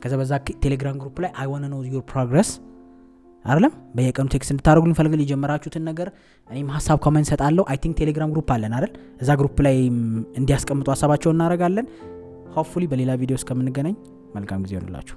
ከዛ በዛ ቴሌግራም ግሩፕ ላይ I want to know your progress አይደለም በየቀኑ ቴክስት እንድታደርጉልኝ ፈልገል የጀመራችሁትን ነገር እኔም ሐሳብ ኮሜንት ሰጣለሁ አይ ቲንክ ቴሌግራም ግሩፕ አለን አይደል እዛ ግሩፕ ላይ እንዲያስቀምጡ ሐሳባቸውን እናደርጋለን ሆፕፉሊ በሌላ ቪዲዮ እስከምንገናኝ መልካም ጊዜ ይሁንላችሁ